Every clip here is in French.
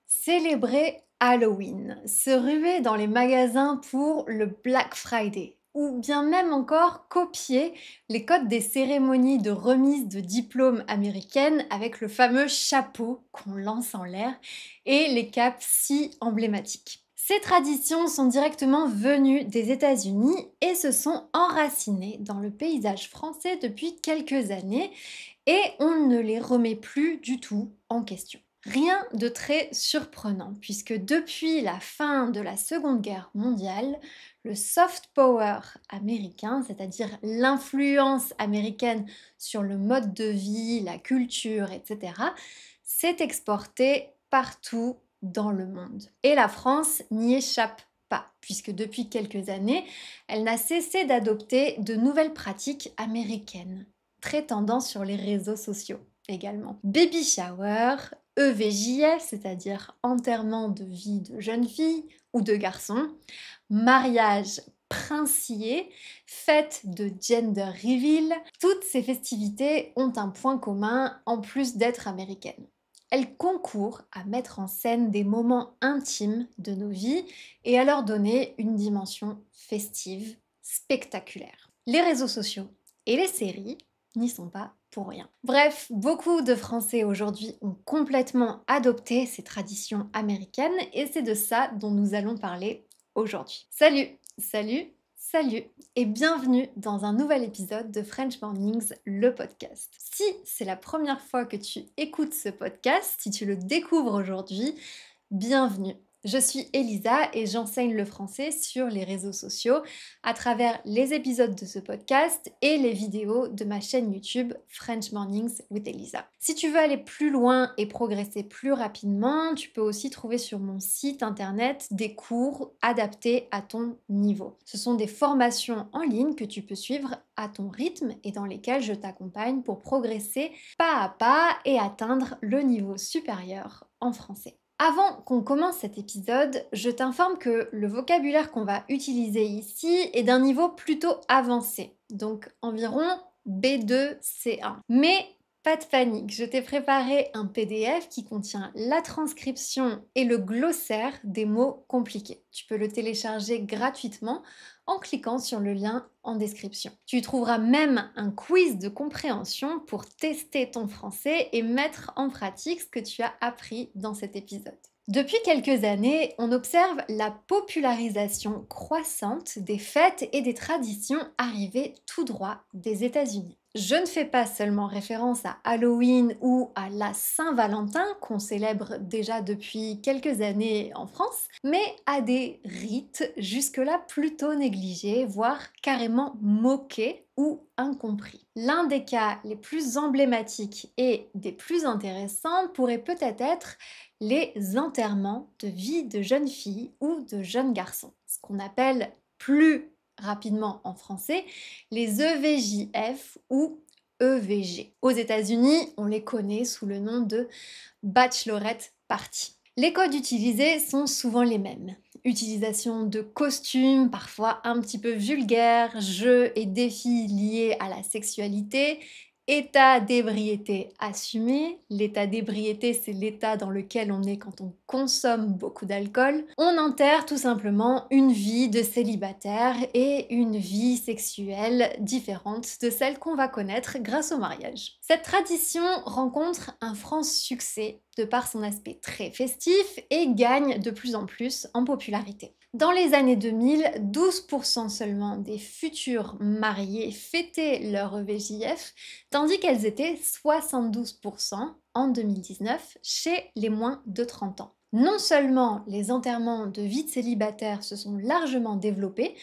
Célébrer Halloween, se ruer dans les magasins pour le Black Friday, ou bien même encore copier les codes des cérémonies de remise de diplômes américaines avec le fameux chapeau qu'on lance en l'air et les capes si emblématiques. Ces traditions sont directement venues des États-Unis et se sont enracinées dans le paysage français depuis quelques années et on ne les remet plus du tout en question. Rien de très surprenant, puisque depuis la fin de la Seconde Guerre mondiale, le soft power américain, c'est-à-dire l'influence américaine sur le mode de vie, la culture, etc., s'est exporté partout dans le monde. Et la France n'y échappe pas, puisque depuis quelques années, elle n'a cessé d'adopter de nouvelles pratiques américaines, très tendance sur les réseaux sociaux également. Baby shower, EVJF, c'est-à-dire enterrement de vie de jeune fille ou de garçon, mariage princier, fête de gender reveal, toutes ces festivités ont un point commun en plus d'être américaines. Elles concourent à mettre en scène des moments intimes de nos vies et à leur donner une dimension festive, spectaculaire. Les réseaux sociaux et les séries n'y sont pas pour rien. Bref, beaucoup de Français aujourd'hui ont complètement adopté ces traditions américaines et c'est de ça dont nous allons parler aujourd'hui. Salut, salut, salut et bienvenue dans un nouvel épisode de French Mornings, le podcast. Si c'est la première fois que tu écoutes ce podcast, si tu le découvres aujourd'hui, bienvenue. Je suis Elisa et j'enseigne le français sur les réseaux sociaux à travers les épisodes de ce podcast et les vidéos de ma chaîne YouTube French Mornings with Elisa. Si tu veux aller plus loin et progresser plus rapidement, tu peux aussi trouver sur mon site internet des cours adaptés à ton niveau. Ce sont des formations en ligne que tu peux suivre à ton rythme et dans lesquelles je t'accompagne pour progresser pas à pas et atteindre le niveau supérieur en français. Avant qu'on commence cet épisode, je t'informe que le vocabulaire qu'on va utiliser ici est d'un niveau plutôt avancé, donc environ B2, C1. Mais pas de panique, je t'ai préparé un PDF qui contient la transcription et le glossaire des mots compliqués. Tu peux le télécharger gratuitement en cliquant sur le lien en description. Tu y trouveras même un quiz de compréhension pour tester ton français et mettre en pratique ce que tu as appris dans cet épisode. Depuis quelques années, on observe la popularisation croissante des fêtes et des traditions arrivées tout droit des États-Unis. Je ne fais pas seulement référence à Halloween ou à la Saint-Valentin qu'on célèbre déjà depuis quelques années en France, mais à des rites jusque-là plutôt négligés, voire carrément moqués ou incompris. L'un des cas les plus emblématiques et des plus intéressants pourrait peut-être être les enterrements de vie de jeunes filles ou de jeunes garçons, ce qu'on appelle plus rapidement en français les EVJF ou EVG. Aux États-Unis, on les connaît sous le nom de bachelorette party. Les codes utilisés sont souvent les mêmes. Utilisation de costumes, parfois un petit peu vulgaires, jeux et défis liés à la sexualité, état d'ébriété assumé. L'état d'ébriété, c'est l'état dans lequel on est quand on consomme beaucoup d'alcool. On enterre tout simplement une vie de célibataire et une vie sexuelle différente de celle qu'on va connaître grâce au mariage. Cette tradition rencontre un franc succès de par son aspect très festif et gagne de plus en plus en popularité. Dans les années 2000, 12% seulement des futurs mariés fêtaient leur EVJF, tandis qu'elles étaient 72% en 2019 chez les moins de 30 ans. Non seulement les enterrements de vie de célibataire se sont largement développés,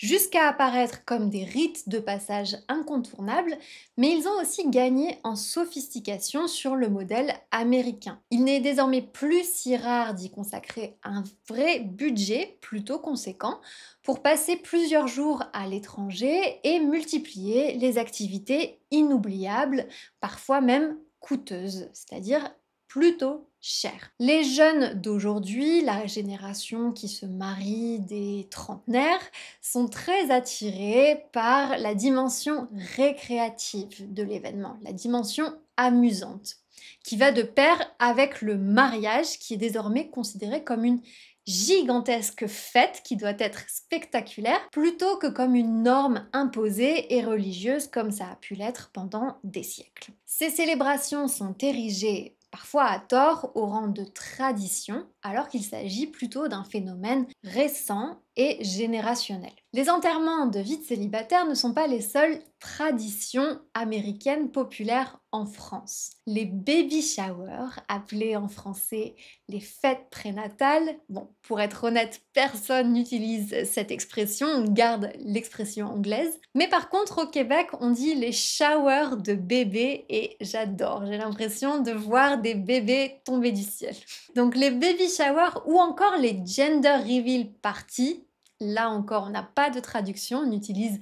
jusqu'à apparaître comme des rites de passage incontournables, mais ils ont aussi gagné en sophistication sur le modèle américain. Il n'est désormais plus si rare d'y consacrer un vrai budget plutôt conséquent pour passer plusieurs jours à l'étranger et multiplier les activités inoubliables, parfois même coûteuses, c'est-à-dire plutôt cher. Les jeunes d'aujourd'hui, la génération qui se marie des trentenaires, sont très attirés par la dimension récréative de l'événement, la dimension amusante. qui va de pair avec le mariage qui est désormais considéré comme une gigantesque fête qui doit être spectaculaire plutôt que comme une norme imposée et religieuse comme ça a pu l'être pendant des siècles. Ces célébrations sont érigées parfois à tort au rang de tradition, alors qu'il s'agit plutôt d'un phénomène récent et générationnel. Les enterrements de vie de célibataire ne sont pas les seules traditions américaines populaires en France. Les baby showers, appelés en français les fêtes prénatales, bon, pour être honnête, personne n'utilise cette expression, on garde l'expression anglaise, mais par contre au Québec, on dit les showers de bébés et j'adore, j'ai l'impression de voir des bébés tomber du ciel. Donc les baby showers ou encore les gender reveal parties, là encore on n'a pas de traduction, on utilise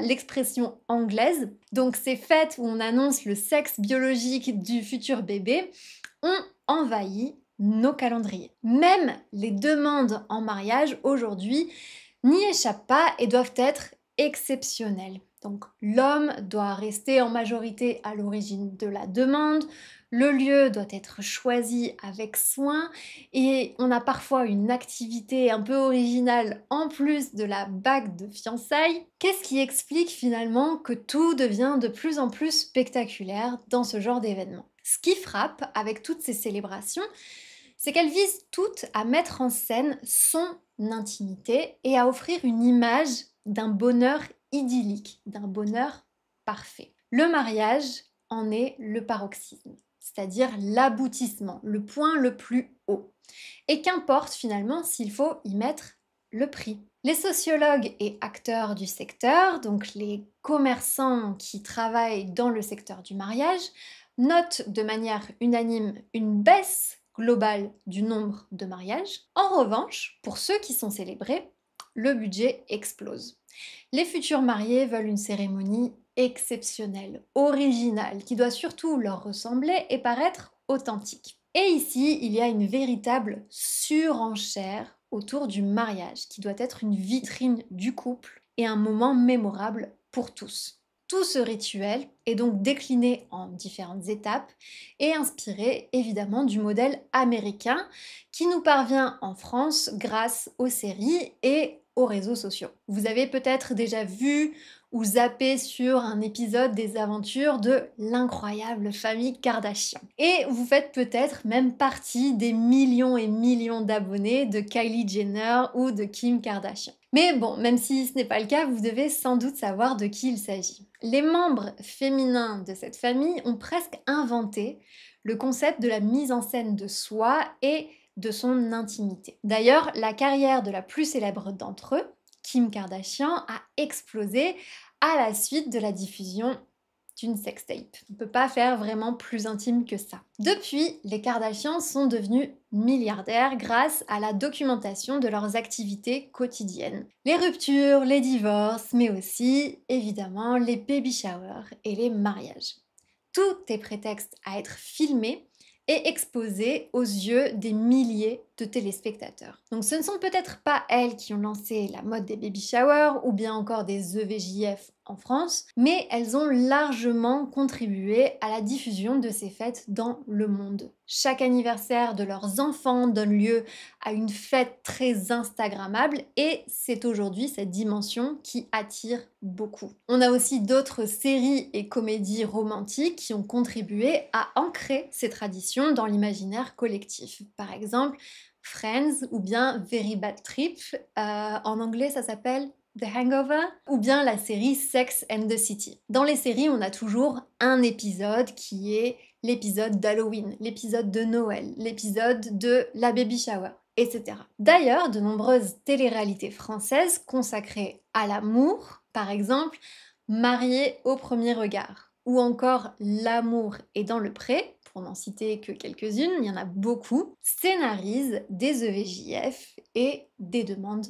l'expression anglaise. Donc ces fêtes où on annonce le sexe biologique du futur bébé ont envahi nos calendriers. Même les demandes en mariage aujourd'hui n'y échappent pas et doivent être exceptionnelles. Donc l'homme doit rester en majorité à l'origine de la demande, le lieu doit être choisi avec soin et on a parfois une activité un peu originale en plus de la bague de fiançailles. Qu'est-ce qui explique finalement que tout devient de plus en plus spectaculaire dans ce genre d'événement? Ce qui frappe avec toutes ces célébrations, c'est qu'elles visent toutes à mettre en scène son intimité et à offrir une image d'un bonheur idyllique, d'un bonheur parfait. Le mariage en est le paroxysme, c'est-à-dire l'aboutissement, le point le plus haut. Et qu'importe finalement s'il faut y mettre le prix. Les sociologues et acteurs du secteur, donc les commerçants qui travaillent dans le secteur du mariage, notent de manière unanime une baisse globale du nombre de mariages. En revanche, pour ceux qui sont célébrés, le budget explose. Les futurs mariés veulent une cérémonie exceptionnelle, originale, qui doit surtout leur ressembler et paraître authentique. Et ici, il y a une véritable surenchère autour du mariage, qui doit être une vitrine du couple et un moment mémorable pour tous. Tout ce rituel est donc décliné en différentes étapes et inspiré évidemment du modèle américain qui nous parvient en France grâce aux séries et aux réseaux sociaux. Vous avez peut-être déjà vu ou zappé sur un épisode des aventures de l'incroyable famille Kardashian. Et vous faites peut-être même partie des millions et millions d'abonnés de Kylie Jenner ou de Kim Kardashian. Mais bon, même si ce n'est pas le cas, vous devez sans doute savoir de qui il s'agit. Les membres féminins de cette famille ont presque inventé le concept de la mise en scène de soi et de son intimité. D'ailleurs, la carrière de la plus célèbre d'entre eux, Kim Kardashian, a explosé à la suite de la diffusion d'une sextape. On ne peut pas faire vraiment plus intime que ça. Depuis, les Kardashians sont devenus milliardaires grâce à la documentation de leurs activités quotidiennes. Les ruptures, les divorces, mais aussi, évidemment, les baby showers et les mariages. Tout est prétexte à être filmé et exposé aux yeux des milliers de téléspectateurs. Donc ce ne sont peut-être pas elles qui ont lancé la mode des baby showers ou bien encore des EVJF en France, mais elles ont largement contribué à la diffusion de ces fêtes dans le monde. Chaque anniversaire de leurs enfants donne lieu à une fête très instagrammable et c'est aujourd'hui cette dimension qui attire beaucoup. On a aussi d'autres séries et comédies romantiques qui ont contribué à ancrer ces traditions dans l'imaginaire collectif. Par exemple, Friends ou bien Very Bad Trip, en anglais ça s'appelle The Hangover, ou bien la série Sex and the City. Dans les séries, on a toujours un épisode qui est l'épisode d'Halloween, l'épisode de Noël, l'épisode de la baby shower, etc. D'ailleurs, de nombreuses téléréalités françaises consacrées à l'amour, par exemple Marié au premier regard, ou encore L'amour est dans le pré, pour n'en citer que quelques-unes, il y en a beaucoup, scénarisent des EVJF et des demandes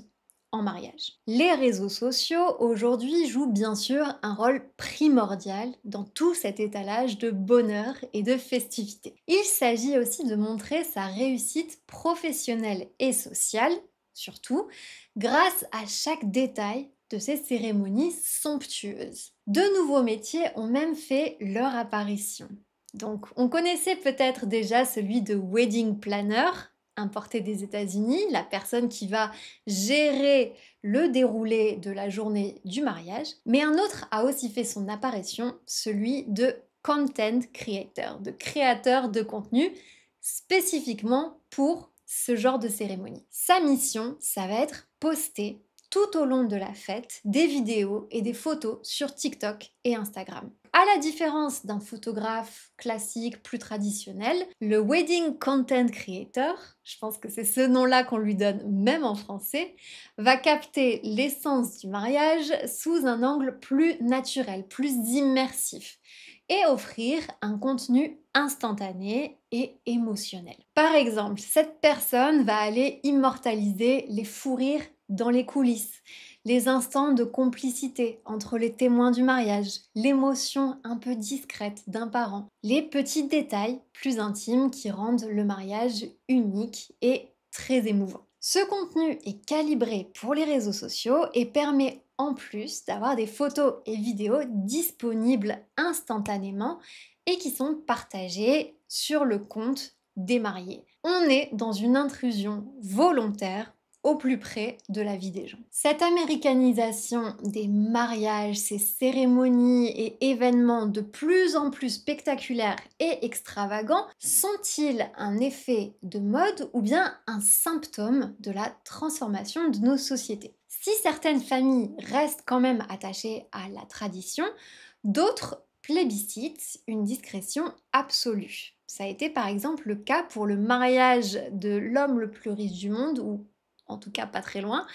en mariage. Les réseaux sociaux aujourd'hui jouent bien sûr un rôle primordial dans tout cet étalage de bonheur et de festivité. Il s'agit aussi de montrer sa réussite professionnelle et sociale, surtout, grâce à chaque détail de ces cérémonies somptueuses. De nouveaux métiers ont même fait leur apparition. Donc, on connaissait peut-être déjà celui de wedding planner, importé des États-Unis, la personne qui va gérer le déroulé de la journée du mariage. Mais un autre a aussi fait son apparition, celui de content creator, de créateur de contenu, spécifiquement pour ce genre de cérémonie. Sa mission, ça va être poster tout au long de la fête des vidéos et des photos sur TikTok et Instagram. À la différence d'un photographe classique plus traditionnel, le Wedding Content Creator, je pense que c'est ce nom-là qu'on lui donne même en français, va capter l'essence du mariage sous un angle plus naturel, plus immersif et offrir un contenu instantané et émotionnel. Par exemple, cette personne va aller immortaliser les fous rires dans les coulisses, les instants de complicité entre les témoins du mariage, l'émotion un peu discrète d'un parent, les petits détails plus intimes qui rendent le mariage unique et très émouvant. Ce contenu est calibré pour les réseaux sociaux et permet en plus d'avoir des photos et vidéos disponibles instantanément et qui sont partagées sur le compte des mariés. On est dans une intrusion volontaire au plus près de la vie des gens. Cette américanisation des mariages, ces cérémonies et événements de plus en plus spectaculaires et extravagants sont-ils un effet de mode ou bien un symptôme de la transformation de nos sociétés? Si certaines familles restent quand même attachées à la tradition, d'autres plébiscitent une discrétion absolue. Ça a été par exemple le cas pour le mariage de l'homme le plus riche du monde, ou en tout cas pas très loin,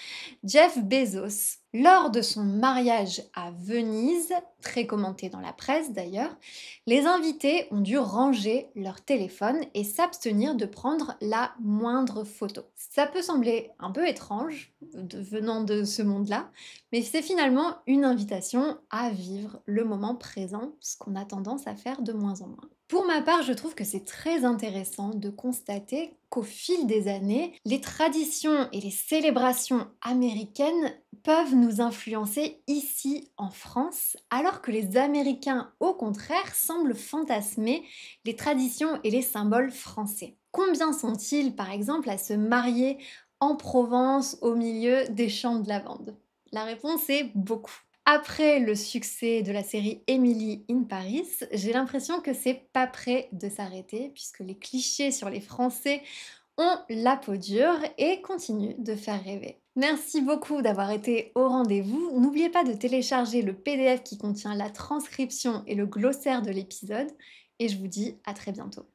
Jeff Bezos. Lors de son mariage à Venise, très commenté dans la presse d'ailleurs, les invités ont dû ranger leur téléphone et s'abstenir de prendre la moindre photo. Ça peut sembler un peu étrange venant de ce monde-là, mais c'est finalement une invitation à vivre le moment présent, ce qu'on a tendance à faire de moins en moins. Pour ma part, je trouve que c'est très intéressant de constater qu'au fil des années, les traditions et les célébrations américaines peuvent nous influencer ici en France, alors que les Américains, au contraire, semblent fantasmer les traditions et les symboles français. Combien sont-ils, par exemple, à se marier en Provence au milieu des champs de lavande? La réponse est beaucoup. Après le succès de la série Emily in Paris, j'ai l'impression que c'est pas prêt de s'arrêter puisque les clichés sur les Français ont la peau dure et continuent de faire rêver. Merci beaucoup d'avoir été au rendez-vous. N'oubliez pas de télécharger le PDF qui contient la transcription et le glossaire de l'épisode et je vous dis à très bientôt.